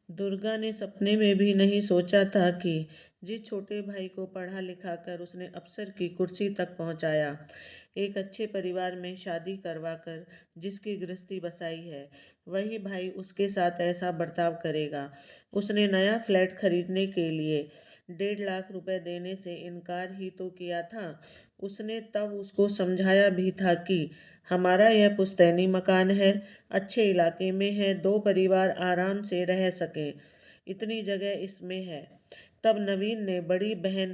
दुर्गा ने सपने में भी नहीं सोचा था कि जिस छोटे भाई को पढ़ा लिखा कर उसने अफसर की कुर्सी तक पहुंचाया, एक अच्छे परिवार में शादी करवाकर जिसकी गृहस्थी बसाई है, वही भाई उसके साथ ऐसा बर्ताव करेगा। उसने नया फ्लैट खरीदने के लिए 1.5 लाख रुपए देने से इनकार ही तो किया था। उसने तब उसको समझाया भी था कि हमारा यह पुश्तैनी मकान है, अच्छे इलाके में है, दो परिवार आराम से रह सकें, इतनी जगह इसमें है। तब नवीन ने बड़ी बहन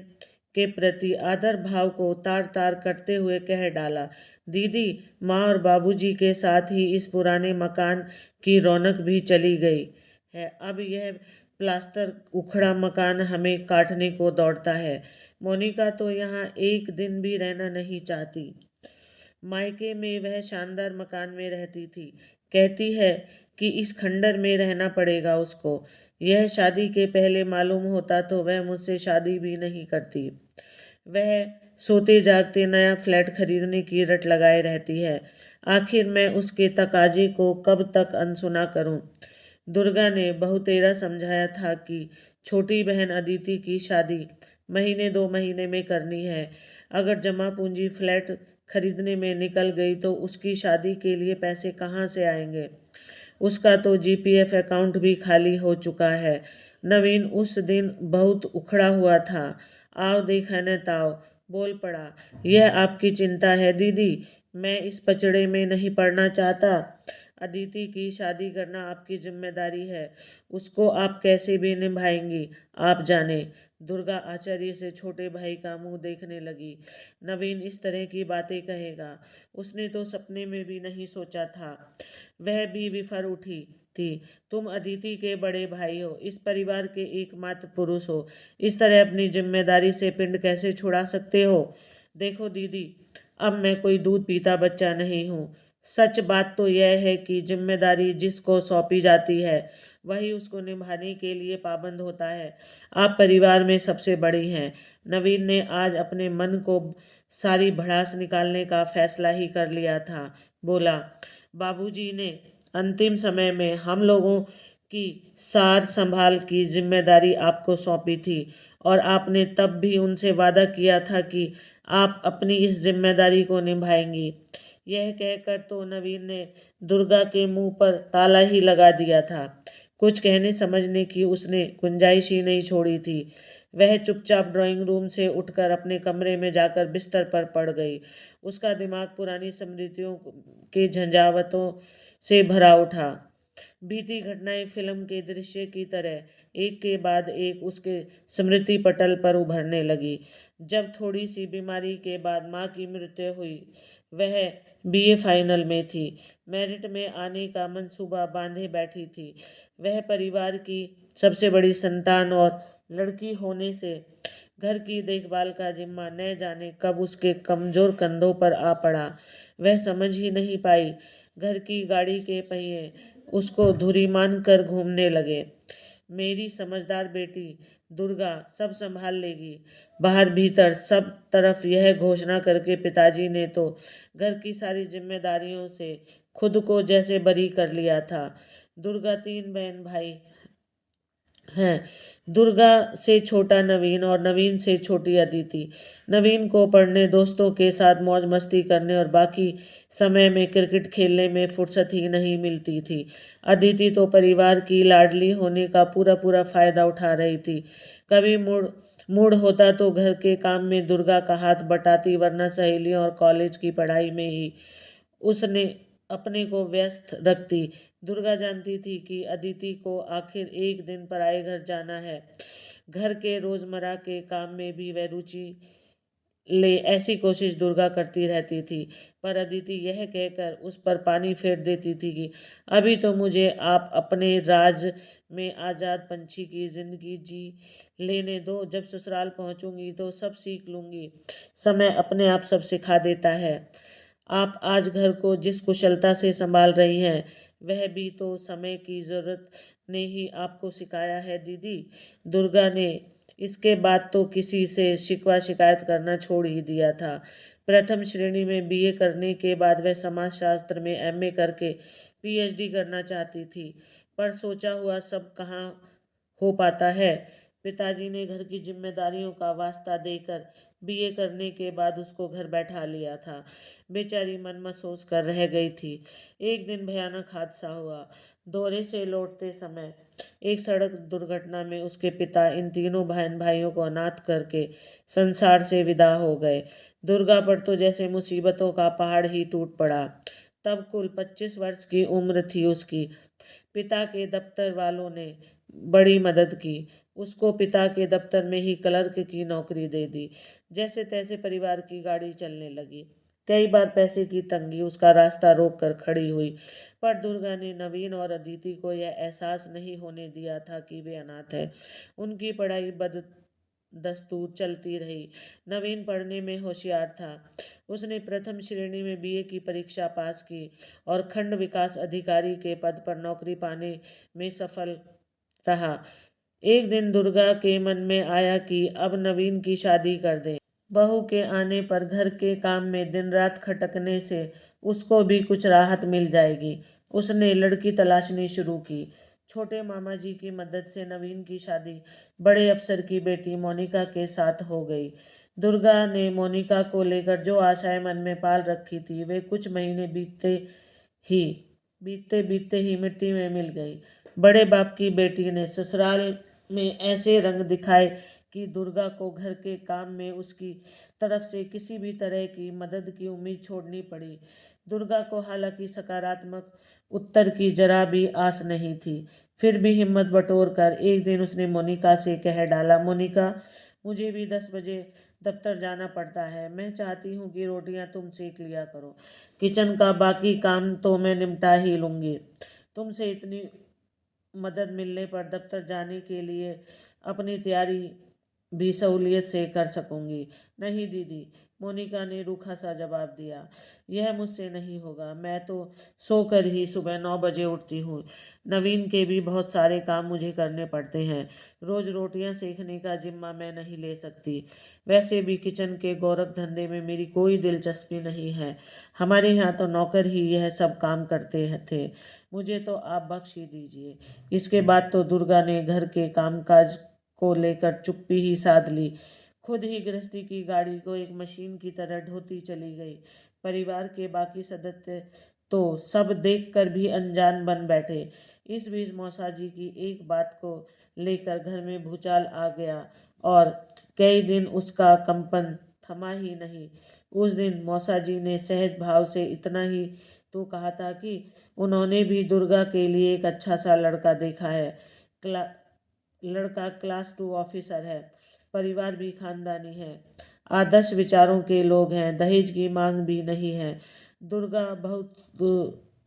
के प्रति आदर भाव को तार तार करते हुए कह डाला, दीदी, माँ और बाबूजी के साथ ही इस पुराने मकान की रौनक भी चली गई है। अब यह प्लास्टर उखड़ा मकान हमें काटने को दौड़ता है। मोनिका तो यहाँ एक दिन भी रहना नहीं चाहती। मायके में वह शानदार मकान में रहती थी। कहती है कि इस खंडर में रहना पड़ेगा उसको। यह शादी के पहले मालूम होता तो वह मुझसे शादी भी नहीं करती। वह सोते जागते नया फ्लैट खरीदने की रट लगाए रहती है। आखिर मैं उसके तकाजे को कब तक अनसुना करूं? दुर्गा ने बहुतेरा समझाया था कि छोटी बहन अदिति की शादी महीने 2 महीने में करनी है। अगर जमा पूंजी फ्लैट खरीदने में निकल गई तो उसकी शादी के लिए पैसे कहाँ से आएंगे? उसका तो जीपीएफ अकाउंट भी खाली हो चुका है। नवीन उस दिन बहुत उखड़ा हुआ था। आओ देखा न ताओ, बोल पड़ा, यह आपकी चिंता है दीदी, मैं इस पचड़े में नहीं पड़ना चाहता। अदिति की शादी करना आपकी जिम्मेदारी है, उसको आप कैसे भी निभाएंगी आप जाने। दुर्गा आश्चर्य से छोटे भाई का मुंह देखने लगी। नवीन इस तरह की बातें कहेगा, उसने तो सपने में भी नहीं सोचा था। वह भी विफर उठी थी। तुम अदिति के बड़े भाई हो, इस परिवार के एकमात्र पुरुष हो, इस तरह अपनी जिम्मेदारी से पिंड कैसे छुड़ा सकते हो? देखो दीदी, अब मैं कोई दूध पीता बच्चा नहीं हूँ। सच बात तो यह है कि जिम्मेदारी जिसको सौंपी जाती है वही उसको निभाने के लिए पाबंद होता है। आप परिवार में सबसे बड़ी हैं। नवीन ने आज अपने मन को सारी भड़ास निकालने का फैसला ही कर लिया था। बोला, बाबूजी ने अंतिम समय में हम लोगों की सार संभाल की जिम्मेदारी आपको सौंपी थी और आपने तब भी उनसे वादा किया था कि आप अपनी इस जिम्मेदारी को निभाएंगी। यह कहकर तो नवीन ने दुर्गा के मुंह पर ताला ही लगा दिया था। कुछ कहने समझने की उसने गुंजाइश ही नहीं छोड़ी थी। वह चुपचाप ड्राइंग रूम से उठकर अपने कमरे में जाकर बिस्तर पर पड़ गई। उसका दिमाग पुरानी स्मृतियों के झंझावतों से भरा उठा। बीती घटनाएं फिल्म के दृश्य की तरह एक के बाद एक उसके स्मृति पटल पर उभरने लगी। जब थोड़ी सी बीमारी के बाद माँ की मृत्यु हुई, वह बीए फाइनल में थी। मेरिट में आने का मंसूबा बांधे बैठी थी। वह परिवार की सबसे बड़ी संतान और लड़की होने से घर की देखभाल का जिम्मा न जाने कब उसके कमजोर कंधों पर आ पड़ा। वह समझ ही नहीं पाई। घर की गाड़ी के पहिए उसको धुरी मान कर घूमने लगे। मेरी समझदार बेटी दुर्गा सब संभाल लेगी। बाहर भीतर सब तरफ यह घोषणा करके पिताजी ने तो घर की सारी जिम्मेदारियों से खुद को जैसे बरी कर लिया था। दुर्गा 3 बहन भाई हैं। दुर्गा से छोटा नवीन और नवीन से छोटी अदिति। नवीन को पढ़ने, दोस्तों के साथ मौज मस्ती करने और बाकी समय में क्रिकेट खेलने में फुर्सत ही नहीं मिलती थी। अदिति तो परिवार की लाडली होने का पूरा पूरा फायदा उठा रही थी। कभी मूड मूड होता तो घर के काम में दुर्गा का हाथ बटाती, वरना सहेलियों और कॉलेज की पढ़ाई में ही उसने अपने को व्यस्त रखती। दुर्गा जानती थी कि अदिति को आखिर एक दिन पराए घर जाना है। घर के रोजमर्रा के काम में भी वह रुचि ले, ऐसी कोशिश दुर्गा करती रहती थी। पर अदिति यह कहकर उस पर पानी फेर देती थी कि अभी तो मुझे आप अपने राज में आज़ाद पंछी की जिंदगी जी लेने दो। जब ससुराल पहुंचूंगी तो सब सीख लूंगी। समय अपने आप सब सिखा देता है। आप आज घर को जिस कुशलता से संभाल रही हैं, वह भी तो समय की जरूरत ने ही आपको सिखाया है दीदी। दुर्गा ने इसके बाद तो किसी से शिकवा शिकायत करना छोड़ ही दिया था। प्रथम श्रेणी में बीए करने के बाद वह समाजशास्त्र में एमए करके पीएचडी करना चाहती थी। पर सोचा हुआ सब कहाँ हो पाता है। पिताजी ने घर की जिम्मेदारियों का वास्ता देकर बीए करने के बाद उसको घर बैठा लिया था। बेचारी मन महसूस कर रह गई थी। एक दिन भयानक हादसा हुआ। दौरे से लौटते समय एक सड़क दुर्घटना में उसके पिता इन तीनों बहन भाइयों को अनाथ करके संसार से विदा हो गए। दुर्गा पर तो जैसे मुसीबतों का पहाड़ ही टूट पड़ा। तब कुल 25 वर्ष की उम्र थी उसकी। पिता के दफ्तर वालों ने बड़ी मदद की। उसको पिता के दफ्तर में ही क्लर्क की नौकरी दे दी। जैसे तैसे परिवार की गाड़ी चलने लगी। कई बार पैसे की तंगी उसका रास्ता रोक कर खड़ी हुई, पर दुर्गा ने नवीन और अदिति को यह एहसास नहीं होने दिया था कि वे अनाथ है। उनकी पढ़ाई बद दस्तूर चलती रही। नवीन पढ़ने में होशियार था। उसने प्रथम श्रेणी में बीए की परीक्षा पास की और खंड विकास अधिकारी के पद पर नौकरी पाने में सफल रहा। एक दिन दुर्गा के मन में आया कि अब नवीन की शादी कर दें। बहू के आने पर घर के काम में दिन रात खटकने से उसको भी कुछ राहत मिल जाएगी। उसने लड़की तलाशनी शुरू की। छोटे मामा जी की मदद से नवीन की शादी बड़े अफसर की बेटी मोनिका के साथ हो गई। दुर्गा ने मोनिका को लेकर जो आशाएं मन में पाल रखी थी, वे कुछ महीने ही बीतते बीतते ही मिट्टी में मिल गई। बड़े बाप की बेटी ने ससुराल में ऐसे रंग दिखाए कि दुर्गा को घर के काम में उसकी तरफ से किसी भी तरह की मदद की उम्मीद छोड़नी पड़ी। दुर्गा को हालांकि सकारात्मक उत्तर की जरा भी आस नहीं थी। फिर भी हिम्मत बटोर कर एक दिन उसने मोनिका से कह डाला, मोनिका, मुझे भी 10 बजे दफ्तर जाना पड़ता है। मैं चाहती हूँ कि रोटियां तुम सेक लिया करो। किचन का बाकी काम तो मैं निपटा ही लूँगी। तुमसे इतनी मदद मिलने पर दफ्तर जाने के लिए अपनी तैयारी भी सहूलियत से कर सकूंगी। नहीं दीदी, मोनिका ने रूखा सा जवाब दिया, यह मुझसे नहीं होगा। मैं तो सोकर ही सुबह 9 बजे उठती हूँ। नवीन के भी बहुत सारे काम मुझे करने पड़ते हैं। रोज रोटियां सेकने का जिम्मा मैं नहीं ले सकती। वैसे भी किचन के गोरख धंधे में मेरी कोई दिलचस्पी नहीं है। हमारे यहाँ तो नौकर ही यह सब काम करते थे। मुझे तो आप बख्श ही दीजिए। इसके बाद तो दुर्गा ने घर के कामकाज को लेकर चुप्पी ही साध ली। खुद ही गृहस्थी की गाड़ी को एक मशीन की तरह ढोती चली गई। परिवार के बाकी सदस्य तो सब देखकर भी अनजान बन बैठे। इस बीच मौसा जी की एक बात को लेकर घर में भूचाल आ गया और कई दिन उसका कंपन थमा ही नहीं। उस दिन मौसा जी ने सहज भाव से इतना ही तो कहा था कि उन्होंने भी दुर्गा के लिए एक अच्छा सा लड़का देखा है। क्ला, लड़का क्लास 2 ऑफिसर है। परिवार भी खानदानी है। आदर्श विचारों के लोग हैं। दहेज की मांग भी नहीं है। दुर्गा बहुत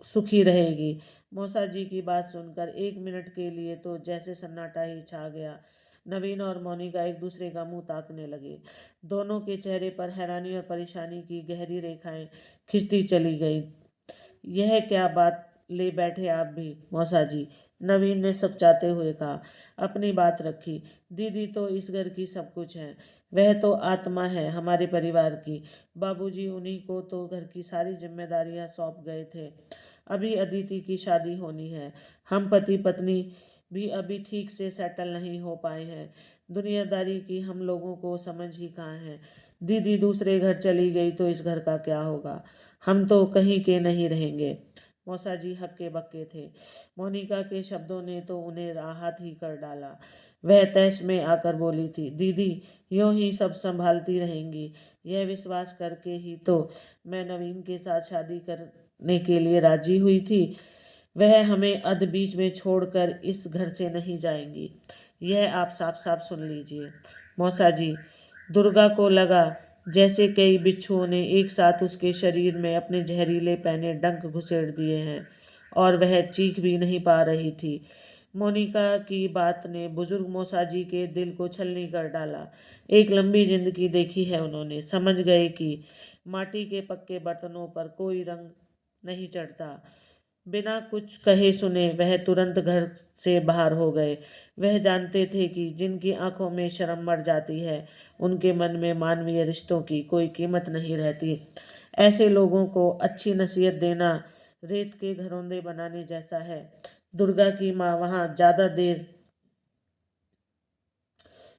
सुखी रहेगी। मौसा जी की बात सुनकर 1 मिनट के लिए तो जैसे सन्नाटा ही छा गया। नवीन और मोनिका एक दूसरे का मुंह ताकने लगे। दोनों के चेहरे पर हैरानी और परेशानी की गहरी रेखाएं खिंचती चली गई। यह क्या बात ले बैठे आप भी मौसा जी, नवीन ने सकचाते हुए कहा। अपनी बात रखी। दीदी तो इस घर की सब कुछ है। वह तो आत्मा है हमारे परिवार की। बाबूजी उन्हीं को तो घर की सारी जिम्मेदारियां सौंप गए थे। अभी अदिति की शादी होनी है। हम पति पत्नी भी अभी ठीक से सेटल नहीं हो पाए हैं। दुनियादारी की हम लोगों को समझ ही कहाँ है। दीदी दूसरे घर चली गई तो इस घर का क्या होगा। हम तो कहीं के नहीं रहेंगे। मौसा जी हक्के बक्के थे। मोनिका के शब्दों ने तो उन्हें राहत ही कर डाला। वह तैश में आकर बोली थी, दीदी यूं ही सब संभालती रहेंगी, यह विश्वास करके ही तो मैं नवीन के साथ शादी करने के लिए राजी हुई थी। वह हमें अध बीच में छोड़कर इस घर से नहीं जाएंगी। यह आप साफ साफ सुन लीजिए। मौसा जी, दुर्गा को लगा जैसे कई बिच्छुओं ने एक साथ उसके शरीर में अपने जहरीले पैने डंक घुसेड़ दिए हैं और वह चीख भी नहीं पा रही थी। मोनिका की बात ने बुजुर्ग मौसा जी के दिल को छलनी कर डाला। एक लंबी जिंदगी देखी है उन्होंने, समझ गए कि माटी के पक्के बर्तनों पर कोई रंग नहीं चढ़ता। बिना कुछ कहे सुने वह तुरंत घर से बाहर हो गए। वह जानते थे कि जिनकी आंखों में शर्म मर जाती है, उनके मन में मानवीय रिश्तों की कोई कीमत नहीं रहती। ऐसे लोगों को अच्छी नसीहत देना रेत के घरौंदे बनाने जैसा है। दुर्गा की माँ वहाँ ज़्यादा देर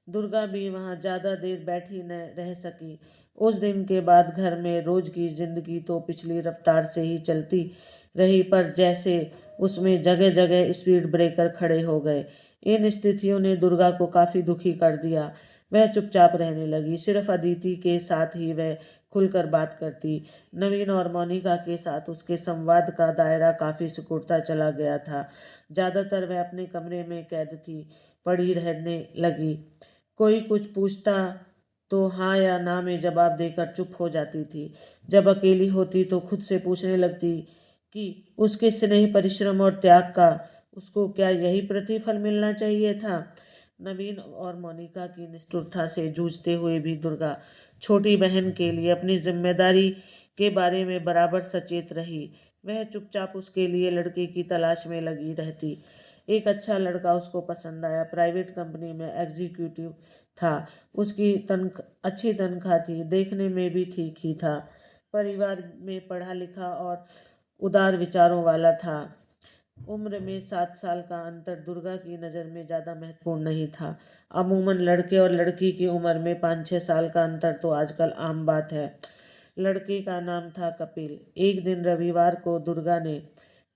दुर्गा भी वहाँ ज़्यादा देर बैठी न रह सकी। उस दिन के बाद घर में रोज की जिंदगी तो पिछली रफ्तार से ही चलती रही, पर जैसे उसमें जगह जगह स्पीड ब्रेकर खड़े हो गए। इन स्थितियों ने दुर्गा को काफ़ी दुखी कर दिया। वह चुपचाप रहने लगी। सिर्फ अदिति के साथ ही वह खुलकर बात करती। नवीन और मोनिका के साथ उसके संवाद का दायरा काफ़ी सिकुड़ता चला गया था। ज़्यादातर वह अपने कमरे में कैद थी, पड़ी रहने लगी। कोई कुछ पूछता तो हाँ या ना में जवाब देकर चुप हो जाती थी। जब अकेली होती तो खुद से पूछने लगती कि उसके स्नेह, परिश्रम और त्याग का उसको क्या यही प्रतिफल मिलना चाहिए था। नवीन और मोनिका की निष्ठुरता से जूझते हुए भी दुर्गा छोटी बहन के लिए अपनी जिम्मेदारी के बारे में बराबर सचेत रही। वह चुपचाप उसके लिए लड़के की तलाश में लगी रहती। एक अच्छा लड़का उसको पसंद आया। प्राइवेट कंपनी में एग्जीक्यूटिव था। उसकी अच्छी तनख्वाह थी। देखने में भी ठीक ही था। परिवार में पढ़ा लिखा और उदार विचारों वाला था। उम्र में 7 साल का अंतर दुर्गा की नज़र में ज़्यादा महत्वपूर्ण नहीं था। अमूमन लड़के और लड़की की उम्र में 5-6 साल का अंतर तो आजकल आम बात है। लड़के का नाम था कपिल। एक दिन रविवार को दुर्गा ने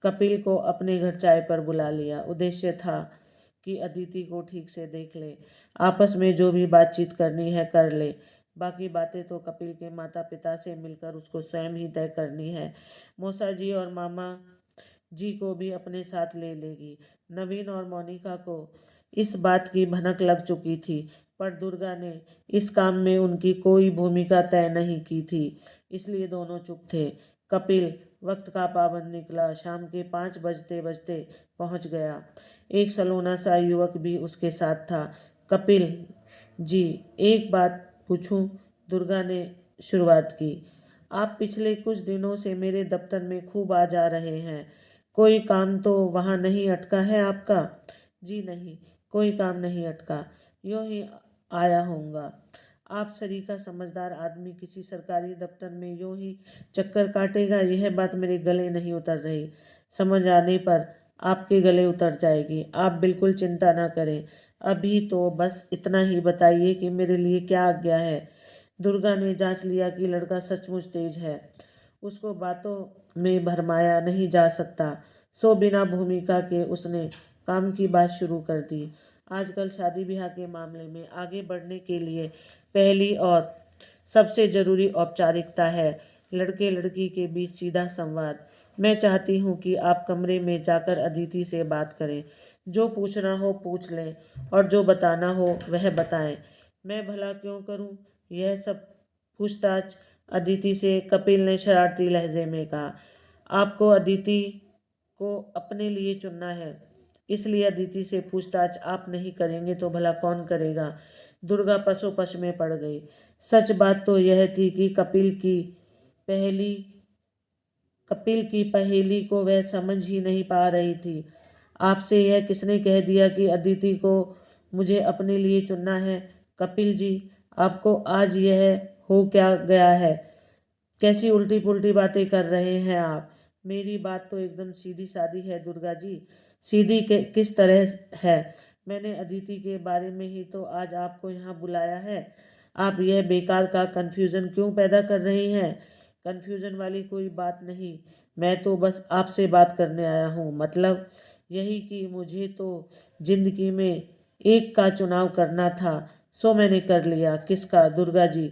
कपिल को अपने घर चाय पर बुला लिया। उद्देश्य था कि अदिति को ठीक से देख ले, आपस में जो भी बातचीत करनी है कर ले। बाकी बातें तो कपिल के माता पिता से मिलकर उसको स्वयं ही तय करनी है। मौसा जी और मामा जी को भी अपने साथ ले लेगी। नवीन और मोनिका को इस बात की भनक लग चुकी थी, पर दुर्गा ने इस काम में उनकी कोई भूमिका तय नहीं की थी, इसलिए दोनों चुप थे। कपिल वक्त का पाबंद निकला। शाम के 5 बजते बजते पहुंच गया। एक सलोना सा युवक भी उसके साथ था। कपिल जी, एक बात पूछूं? दुर्गा ने शुरुआत की। आप पिछले कुछ दिनों से मेरे दफ्तर में खूब आ जा रहे हैं। कोई काम तो वहाँ नहीं अटका है आपका? जी नहीं, कोई काम नहीं अटका। यूं ही आया होऊंगा। आप सरीका समझदार आदमी किसी सरकारी दफ्तर में यूं ही चक्कर काटेगा, यह बात मेरे गले नहीं उतर रही। समझ आने पर आपके गले उतर जाएगी। आप बिल्कुल चिंता ना करें। अभी तो बस इतना ही बताइए कि मेरे लिए क्या आज्ञा है। दुर्गा ने जांच लिया कि लड़का सचमुच तेज है। उसको बातों में भरमाया नहीं जा सकता। सो बिना भूमिका के उसने काम की बात शुरू कर दी। आजकल शादी ब्याह के मामले में आगे बढ़ने के लिए पहली और सबसे ज़रूरी औपचारिकता है लड़के लड़की के बीच सीधा संवाद। मैं चाहती हूँ कि आप कमरे में जाकर अदिति से बात करें। जो पूछना हो पूछ लें और जो बताना हो वह बताएं। मैं भला क्यों करूँ यह सब पूछताछ? अदिति से कपिल ने शरारती लहजे में कहा। आपको अदिति को अपने लिए चुनना है, इसलिए अदिति से पूछताछ आप नहीं करेंगे तो भला कौन करेगा? दुर्गा पसोपस में पड़ गई। सच बात तो यह थी कि पहली कपिल की पहेली को वह समझ ही नहीं पा रही थी। आपसे यह किसने कह दिया कि अदिति को मुझे अपने लिए चुनना है? कपिल जी, आपको आज यह हो क्या गया है? कैसी उल्टी पुल्टी बातें कर रहे हैं आप? मेरी बात तो एकदम सीधी सादी है दुर्गा जी। सीधी के किस तरह है? मैंने अदिति के बारे में ही तो आज आपको यहाँ बुलाया है। आप यह बेकार का कन्फ्यूज़न क्यों पैदा कर रही हैं? कन्फ्यूज़न वाली कोई बात नहीं। मैं तो बस आपसे बात करने आया हूँ। मतलब यही कि मुझे तो जिंदगी में एक का चुनाव करना था, सो मैंने कर लिया। किसका? दुर्गा जी,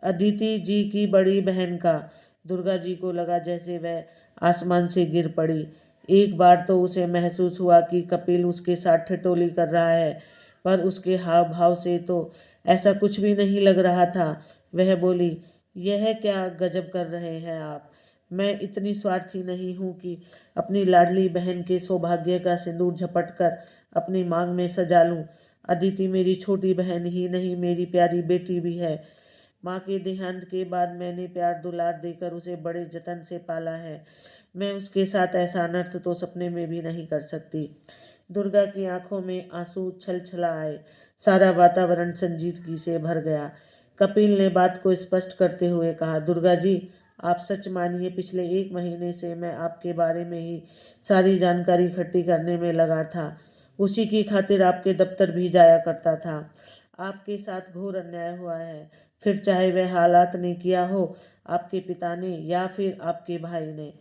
अदिति जी की बड़ी बहन का। दुर्गा जी को लगा जैसे वह आसमान से गिर पड़ी। एक बार तो उसे महसूस हुआ कि कपिल उसके साथ ठिठोली कर रहा है, पर उसके हाव भाव से तो ऐसा कुछ भी नहीं लग रहा था। वह बोली, यह क्या गजब कर रहे हैं आप? मैं इतनी स्वार्थी नहीं हूँ कि अपनी लाडली बहन के सौभाग्य का सिंदूर झपट कर अपनी मांग में सजा लूँ। अदिति मेरी छोटी बहन ही नहीं, मेरी प्यारी बेटी भी है। माँ के देहांत के बाद मैंने प्यार दुलार देकर उसे बड़े जतन से पाला है। मैं उसके साथ ऐसा अनर्थ तो सपने में भी नहीं कर सकती। दुर्गा की आंखों में आंसू छल छला आए। सारा वातावरण संजीदगी से भर गया। कपिल ने बात को स्पष्ट करते हुए कहा, दुर्गा जी, आप सच मानिए, पिछले 1 महीने से मैं आपके बारे में ही सारी जानकारी इकट्ठी करने में लगा था। उसी की खातिर आपके दफ्तर भी जाया करता था। आपके साथ घोर अन्याय हुआ है, फिर चाहे वह हालात ने किया हो, आपके पिता ने या फिर आपके भाई ने।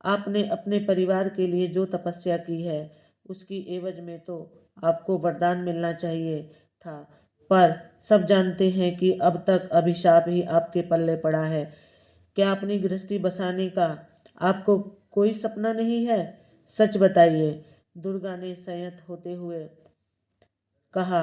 आपने अपने परिवार के लिए जो तपस्या की है, उसकी एवज में तो आपको वरदान मिलना चाहिए था। पर सब जानते हैं कि अब तक अभिशाप ही आपके पल्ले पड़ा है। क्या अपनी गृहस्थी बसाने का आपको कोई सपना नहीं है? सच बताइए। दुर्गा ने संयत होते हुए कहा।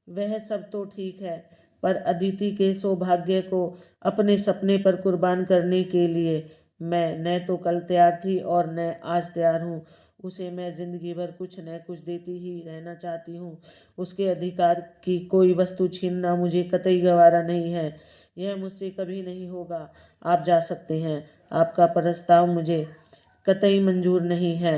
वह सब तो ठीक है, पर अदिति के सौभाग्य को अपने सपने पर कुर्बान करने के लिए मैं न तो कल तैयार थी और न आज तैयार हूँ। उसे मैं जिंदगी भर कुछ न कुछ देती ही रहना चाहती हूँ। उसके अधिकार की कोई वस्तु छीनना मुझे कतई गवारा नहीं है। यह मुझसे कभी नहीं होगा। आप जा सकते हैं। आपका प्रस्ताव मुझे कतई मंजूर नहीं है।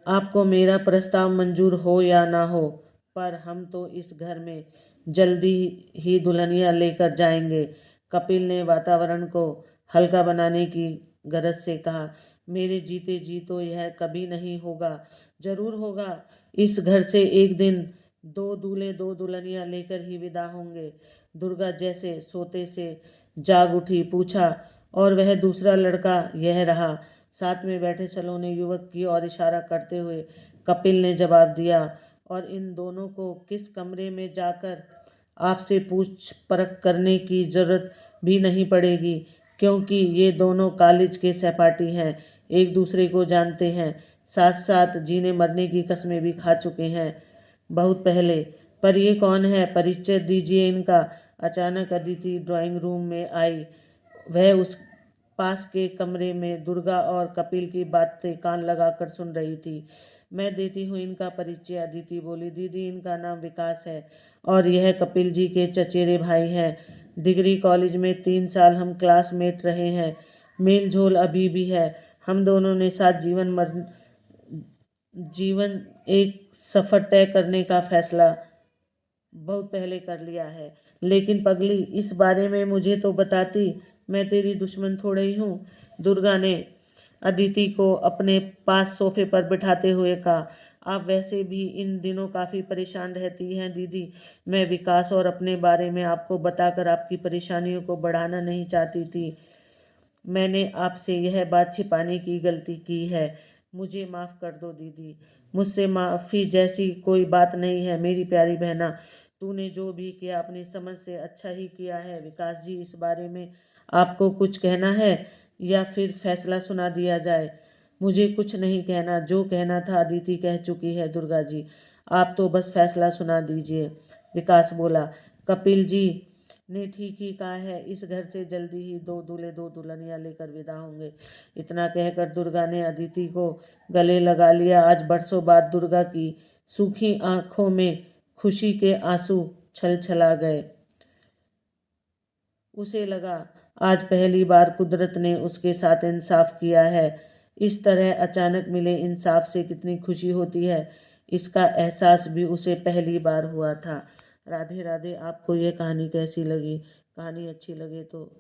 आपको मेरा प्रस्ताव मंजूर हो या ना हो, पर हम तो इस घर में जल्दी ही दुल्हनिया लेकर जाएंगे। कपिल ने वातावरण को हल्का बनाने की गरज से कहा। मेरे जीते जी तो यह कभी नहीं होगा। जरूर होगा। इस घर से एक दिन 2 दूल्हे 2 दुल्हनिया लेकर ही विदा होंगे। दुर्गा जैसे सोते से जाग उठी। पूछा, और वह दूसरा लड़का यह रहा? साथ में बैठे सलोने युवक की ओर इशारा करते हुए कपिल ने जवाब दिया। और इन दोनों को किस कमरे में जाकर आपसे पूछ परख करने की जरूरत भी नहीं पड़ेगी, क्योंकि ये दोनों कॉलेज के सहपाठी हैं, एक दूसरे को जानते हैं, साथ साथ जीने मरने की कस्में भी खा चुके हैं बहुत पहले। पर ये कौन है? परिचय दीजिए इनका। अचानक अदिति ड्राइंग रूम में आई। वह उस पास के कमरे में दुर्गा और कपिल की बातें कान लगाकर सुन रही थी। मैं देती हूँ इनका परिचय, अदिति बोली। दीदी, इनका नाम विकास है और यह कपिल जी के चचेरे भाई हैं। डिग्री कॉलेज में 3 साल हम क्लासमेट रहे हैं। मेल झोल अभी भी है। हम दोनों ने साथ जीवन एक सफ़र तय करने का फैसला बहुत पहले कर लिया है। लेकिन पगली, इस बारे में मुझे तो बताती, मैं तेरी दुश्मन थोड़े ही हूँ। दुर्गा ने अदिति को अपने पास सोफे पर बिठाते हुए कहा। आप वैसे भी इन दिनों काफ़ी परेशान रहती हैं दीदी। मैं विकास और अपने बारे में आपको बताकर आपकी परेशानियों को बढ़ाना नहीं चाहती थी। मैंने आपसे यह बात छिपाने की गलती की है। मुझे माफ़ कर दो दीदी। मुझसे माफ़ी जैसी कोई बात नहीं है मेरी प्यारी बहना। तूने जो भी किया अपनी समझ से अच्छा ही किया है। विकास जी, इस बारे में आपको कुछ कहना है या फिर फैसला सुना दिया जाए? मुझे कुछ नहीं कहना। जो कहना था अदिति कह चुकी है दुर्गा जी। आप तो बस फैसला सुना दीजिए। विकास बोला। कपिल जी ने ठीक ही कहा है। इस घर से जल्दी ही 2 दूल्हे 2 दुल्हनियां लेकर विदा होंगे। इतना कहकर दुर्गा ने अदिति को गले लगा लिया। आज बरसों बाद दुर्गा की सूखी आंखों में खुशी के आंसू छल छला गए। उसे लगा आज पहली बार कुदरत ने उसके साथ इंसाफ किया है। इस तरह अचानक मिले इंसाफ से कितनी खुशी होती है, इसका एहसास भी उसे पहली बार हुआ था। राधे राधे। आपको ये कहानी कैसी लगी? कहानी अच्छी लगे तो